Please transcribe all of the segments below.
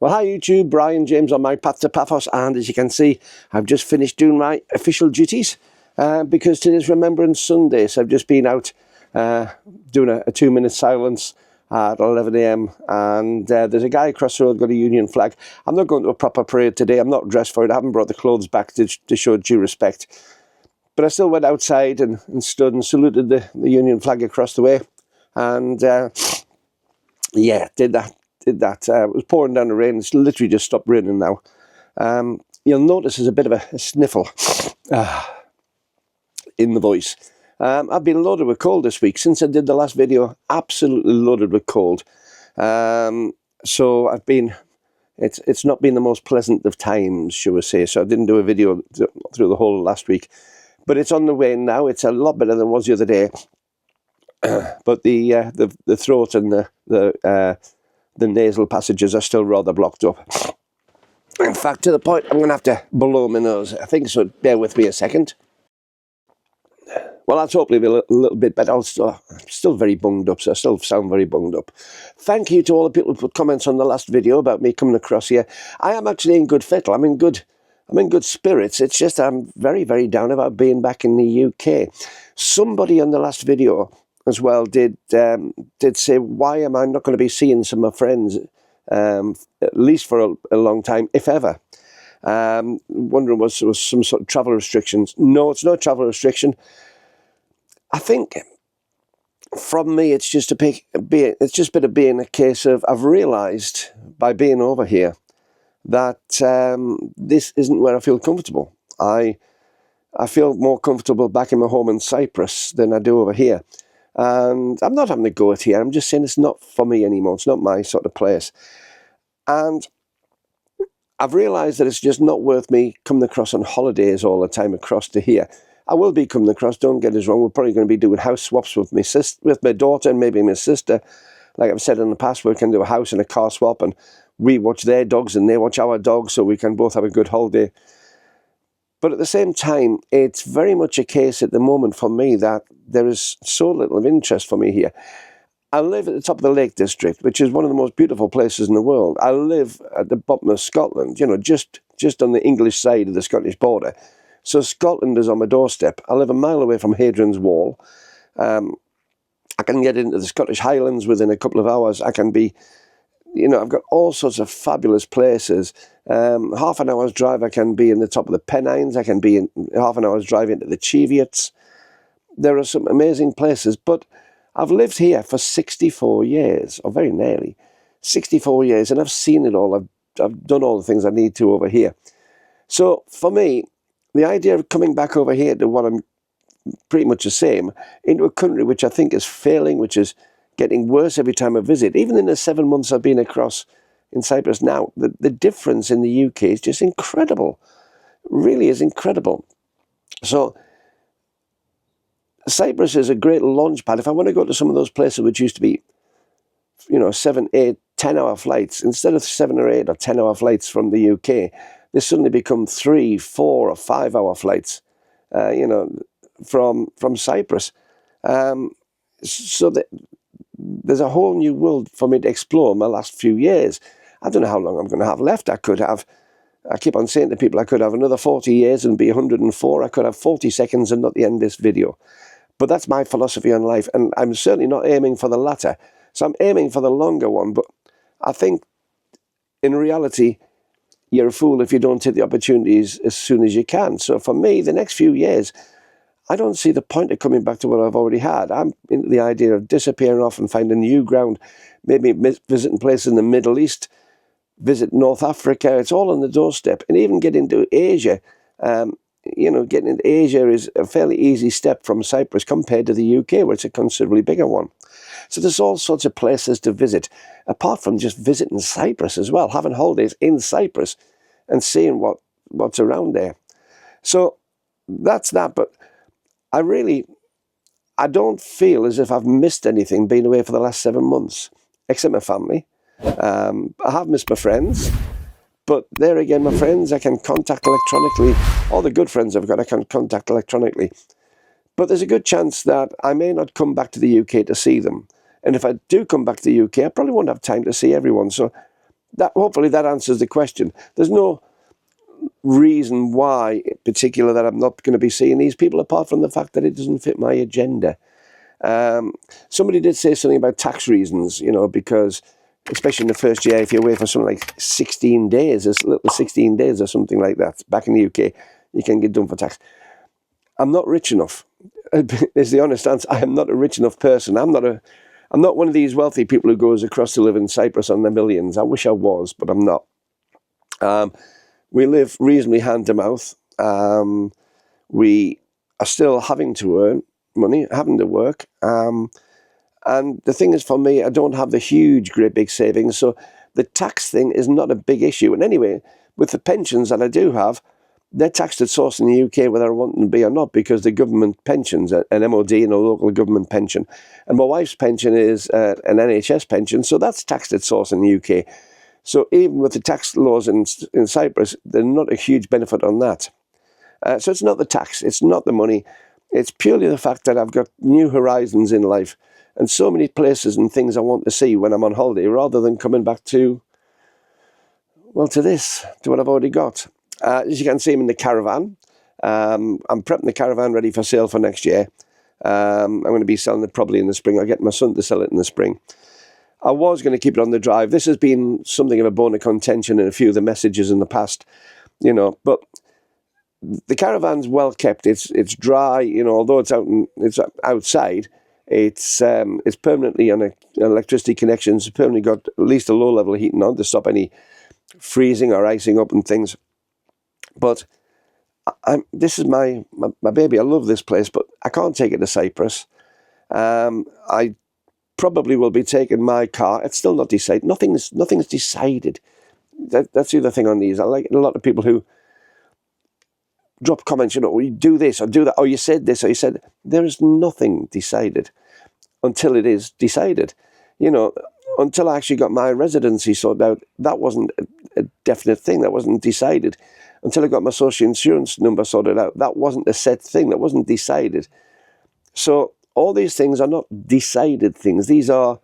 Well, hi YouTube, Brian James on my path to Paphos, and as you can see, I've just finished doing my official duties because today's Remembrance Sunday, so I've just been out doing a 2-minute silence at 11 AM, and there's a guy across the road got a Union flag. I'm not going to a proper parade today, I'm not dressed for it, I haven't brought the clothes back to show due respect, but I still went outside and stood and saluted the Union flag across the way, and yeah, did that. It was pouring down the rain. It's literally just stopped raining now. You'll notice there's a bit of a sniffle in the voice. I've been loaded with cold this week. Since I did the last video, absolutely loaded with cold. So I've been, it's not been the most pleasant of times, shall we say. So I didn't do a video through the whole last week. But it's on the way now. It's a lot better than it was the other day. But the throat and the nasal passages are still rather blocked up. In fact, to the point I'm going to have to blow my nose, I think, so bear with me a second. Well, that's hopefully be a little bit better. I'm still very bunged up, so I still sound very bunged up. Thank you to all the people who put comments on the last video about me coming across here. I am actually in good fettle. I'm in good spirits. It's just I'm very, very down about being back in the UK. Somebody on the last video as well did say, why am I not going to be seeing some of my friends at least for a long time, if ever? Wondering was some sort of travel restrictions. No, it's no travel restriction. I think from me it's just been a case of I've realised by being over here that this isn't where I feel comfortable. I feel more comfortable back in my home in Cyprus than I do over here. And I'm not having to go it here. I'm just saying it's not for me anymore. It's not my sort of place. And I've realised that it's just not worth me coming across on holidays all the time across to here. I will be coming across, don't get us wrong. We're probably going to be doing house swaps with my daughter and maybe my sister. Like I've said in the past, we can do a house and a car swap, and we watch their dogs and they watch our dogs, so we can both have a good holiday. But at the same time, it's very much a case at the moment for me that there is so little of interest for me here. I live at the top of the Lake District, which is one of the most beautiful places in the world. I live at the bottom of Scotland, you know, just on the English side of the Scottish border. So Scotland is on my doorstep. I live a mile away from Hadrian's Wall. I can get into the Scottish Highlands within a couple of hours. I can be, you know, I've got all sorts of fabulous places. Half an hour's drive, I can be in the top of the Pennines. I can be in half an hour's drive into the Cheviots. There are some amazing places, but I've lived here for 64 years, or very nearly 64 years, and I've seen it all. I've done all the things I need to over here. So for me, the idea of coming back over here to what I'm pretty much the same, into a country which I think is failing, which is getting worse every time I visit, even in the 7 months I've been across in Cyprus now, the difference in the UK is just incredible. It really is incredible. So Cyprus is a great launch pad. If I want to go to some of those places which used to be, you know, 7, 8, 10-hour flights, instead of 7 or 8 or 10-hour flights from the UK, they suddenly become 3, 4 or 5-hour flights, you know, from Cyprus. So that there's a whole new world for me to explore in my last few years. I don't know how long I'm going to have left. I keep on saying to people, I could have another 40 years and be 104. I could have 40 seconds and not the end of this video. But that's my philosophy on life, and I'm certainly not aiming for the latter. So I'm aiming for the longer one, but I think in reality, you're a fool if you don't take the opportunities as soon as you can. So for me, the next few years, I don't see the point of coming back to what I've already had. I'm into the idea of disappearing off and finding new ground, maybe visiting places in the Middle East, visit North Africa. It's all on the doorstep. And even getting to Asia, you know, getting into Asia is a fairly easy step from Cyprus compared to the UK, where it's a considerably bigger one. So there's all sorts of places to visit, apart from just visiting Cyprus as well, having holidays in Cyprus and seeing what's around there. So that's that. But I don't feel as if I've missed anything being away for the last 7 months, except my family. I have missed my friends, but there again, my friends I can contact electronically. All the good friends I've got I can contact electronically. But there's a good chance that I may not come back to the UK to see them. And if I do come back to the UK, I probably won't have time to see everyone. So hopefully that answers the question. There's no reason why in particular that I'm not going to be seeing these people, apart from the fact that it doesn't fit my agenda. Somebody did say something about tax reasons, because especially in the first year, if you're away for something like 16 days, as little 16 days or something like that, back in the UK, you can get done for tax. I'm not rich enough. Is the honest answer. I am not a rich enough person. I'm not one of these wealthy people who goes across to live in Cyprus on their millions. I wish I was, but I'm not. We live reasonably hand to mouth. We are still having to earn money, having to work. And the thing is, for me, I don't have the huge, great big savings. So the tax thing is not a big issue. And anyway, with the pensions that I do have, they're taxed at source in the UK, whether I want them to be or not, because the government pensions, an MOD and a local government pension. And my wife's pension is an NHS pension, so that's taxed at source in the UK. So even with the tax laws in Cyprus, there's not a huge benefit on that. So it's not the tax, it's not the money. It's purely the fact that I've got new horizons in life and so many places and things I want to see when I'm on holiday, rather than coming back to what I've already got. As you can see, I'm in the caravan. I'm prepping the caravan ready for sale for next year. I'm going to be selling it probably in the spring. I'll get my son to sell it in the spring. I was going to keep it on the drive. This has been something of a bone of contention in a few of the messages in the past, but the caravan's well kept. It's dry, although it's outside. It's permanently on an electricity connection. It's permanently got at least a low level of heating on to stop any freezing or icing up and things. But this is my baby. I love this place, but I can't take it to Cyprus. I probably will be taking my car. It's still not decided. Nothing's decided. That's the other thing on these. I like a lot of people who drop comments, you do this or do that, or you said this or you said. There is nothing decided until it is decided. Until I actually got my residency sorted out, that wasn't a definite thing. That wasn't decided. Until I got my social insurance number sorted out, that wasn't a set thing. That wasn't decided. So all these things are not decided things. These are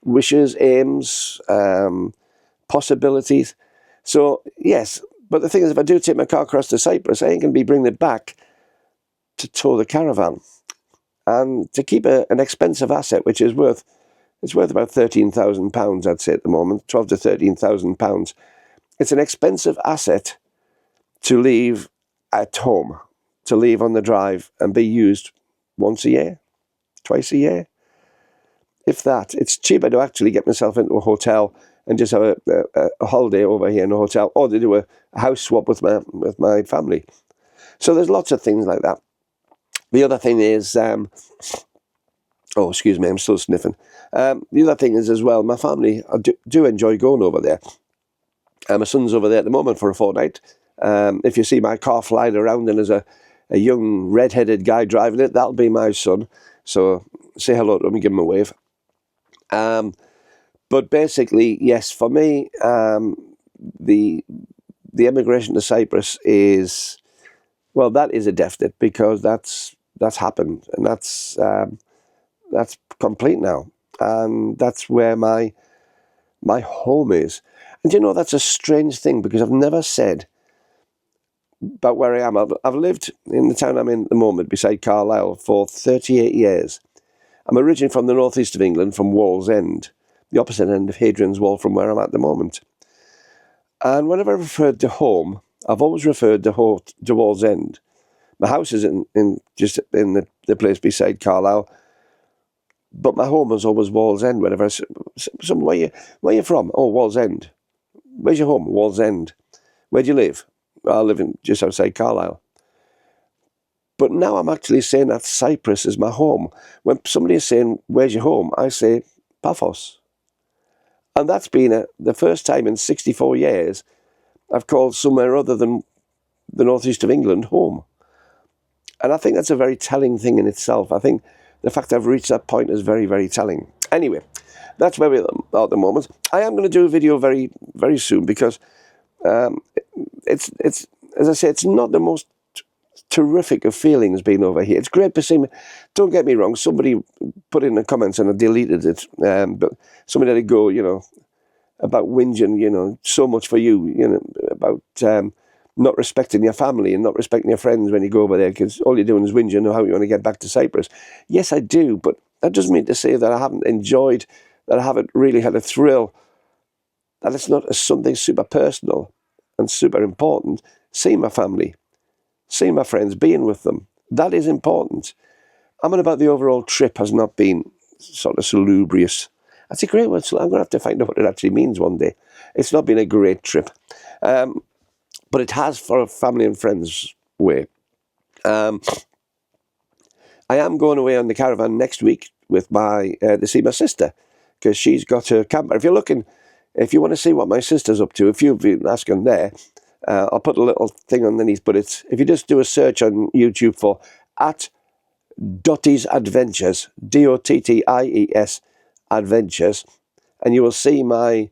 wishes, aims, possibilities. So, yes, but the thing is, if I do take my car across to Cyprus, I ain't going to be bringing it back to tow the caravan. And to keep an expensive asset, which is worth about £13,000, I'd say at the moment, £12,000 to £13,000. It's an expensive asset to leave at home, to leave on the drive and be used once a year, twice a year. If that, it's cheaper to actually get myself into a hotel and just have a holiday over here in a hotel, or to do a house swap with my family. So there's lots of things like that. The other thing is, excuse me, I'm still sniffing. The other thing is as well, my family do enjoy going over there. My son's over there at the moment for a fortnight. If you see my car flying around and there's a young red-headed guy driving it, that'll be my son. So say hello to him and give him a wave. But basically, yes, for me, the emigration to Cyprus is, well, that is a definite, because that's happened, and that's complete now, and that's where my home is. And that's a strange thing, because I've never said about where I am. I've lived in the town I'm in at the moment, beside Carlisle, for 38 years. I'm originally from the northeast of England, from Wallsend, the opposite end of Hadrian's Wall from where I'm at the moment. And whenever I've referred to home, I've always referred to Wallsend. My house is just in the place beside Carlisle, but my home was always Wallsend. Whenever where you from? Oh, Wallsend. Where's your home? Wallsend. Where do you live? I live just outside Carlisle. But now I'm actually saying that Cyprus is my home. When somebody is saying, where's your home? I say, Paphos. And that's been the first time in 64 years I've called somewhere other than the northeast of England home. And I think that's a very telling thing in itself. I think the fact I've reached that point is very, very telling. Anyway, that's where we are at the moment. I am going to do a video very, very soon, because it's as I say, it's not the most terrific of feelings being over here. It's great to see me. Don't get me wrong, somebody put in the comments and I deleted it, but somebody let it go, about whinging, you know, so much for you, you know, about not respecting your family and not respecting your friends when you go over there, because all you're doing is whinging how you want to get back to Cyprus. Yes, I do, but that doesn't mean to say that I haven't enjoyed, that I haven't really had a thrill, that it's not something super personal and super important. Seeing my family, seeing my friends, being with them, that is important. I'm on about the overall trip has not been sort of salubrious. That's a great word. I'm going to have to find out what it actually means one day. It's not been a great trip. But it has for a family and friends way. I am going away on the caravan next week with to see my sister, because she's got her camper. If you want to see what my sister's up to, if you've been asking there, I'll put a little thing underneath, but if you just do a search on YouTube for @Dotty's Adventures, Dotties Adventures, and you will see my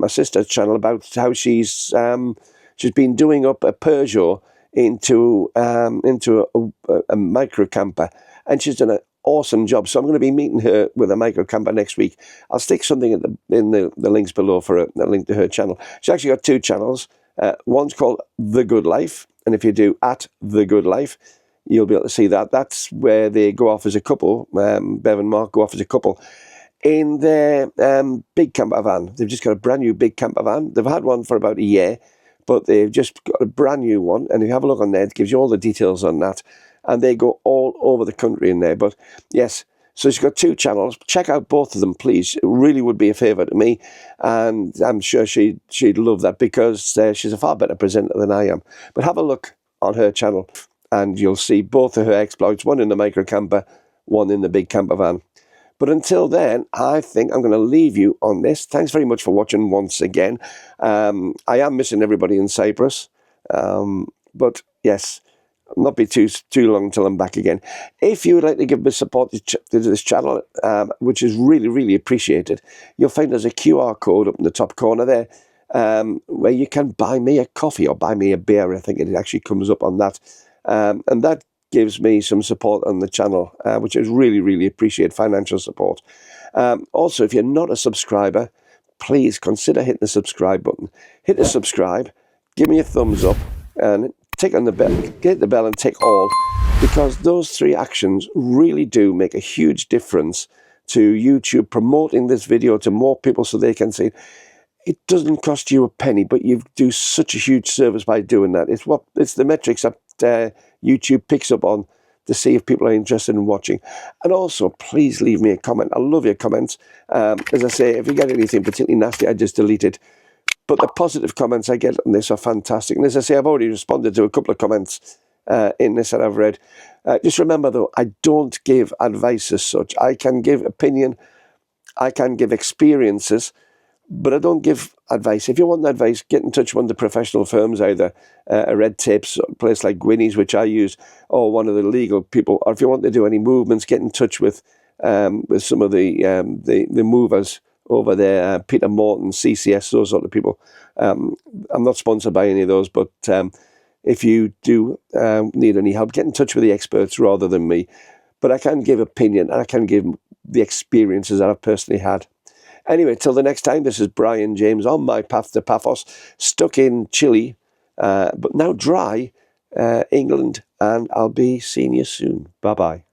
sister's channel about how she's been doing up a Peugeot into a micro camper, and she's done an awesome job. So I'm going to be meeting her with a micro camper next week. I'll stick something in the links below for a link to her channel. She's actually got two channels. One's called The Good Life, and if you do @The Good Life, you'll be able to see that. That's where they go off as a couple. Bev and Mark go off as a couple in their big camper van. They've just got a brand new big camper van. They've had one for about a year, but they've just got a brand new one. And if you have a look on there, it gives you all the details on that. And they go all over the country in there. But yes, so she's got two channels. Check out both of them, please. It really would be a favour to me. And I'm sure she'd love that, because she's a far better presenter than I am. But have a look on her channel and you'll see both of her exploits, one in the micro camper, one in the big camper van. But until then, I think I'm going to leave you on this. Thanks very much for watching once again. I am missing everybody in Cyprus. But yes, not be too long until I'm back again. If you would like to give me support to this channel, which is really, really appreciated, you'll find there's a QR code up in the top corner there, where you can buy me a coffee or buy me a beer. I think it actually comes up on that. And that gives me some support on the channel, which I really, really appreciate, financial support. Also, if you're not a subscriber, please consider hitting the subscribe button. Hit the subscribe, give me a thumbs up, and tick on the bell, hit the bell and tick all, because those three actions really do make a huge difference to YouTube promoting this video to more people so they can see it. It doesn't cost you a penny, but you do such a huge service by doing that. It's the metrics that YouTube picks up on to see if people are interested in watching. And also, please leave me a comment. I love your comments. As I say, if you get anything particularly nasty, I just delete it. But the positive comments I get on this are fantastic. And as I say, I've already responded to a couple of comments in this that I've read. Just remember, though, I don't give advice as such. I can give opinion. I can give experiences. But I don't give advice. If you want advice, get in touch with one of the professional firms, either a Red Tapes place like Gwynny's, which I use, or one of the legal people. Or if you want to do any movements, get in touch with some of the movers over there, Peter Morton, CCS, those sort of people. I'm not sponsored by any of those, but if you do need any help, get in touch with the experts rather than me. But I can give opinion, and I can give the experiences that I've personally had. Anyway, till the next time, this is Brian James on my path to Paphos, stuck in chilly, but now dry, England, and I'll be seeing you soon. Bye-bye.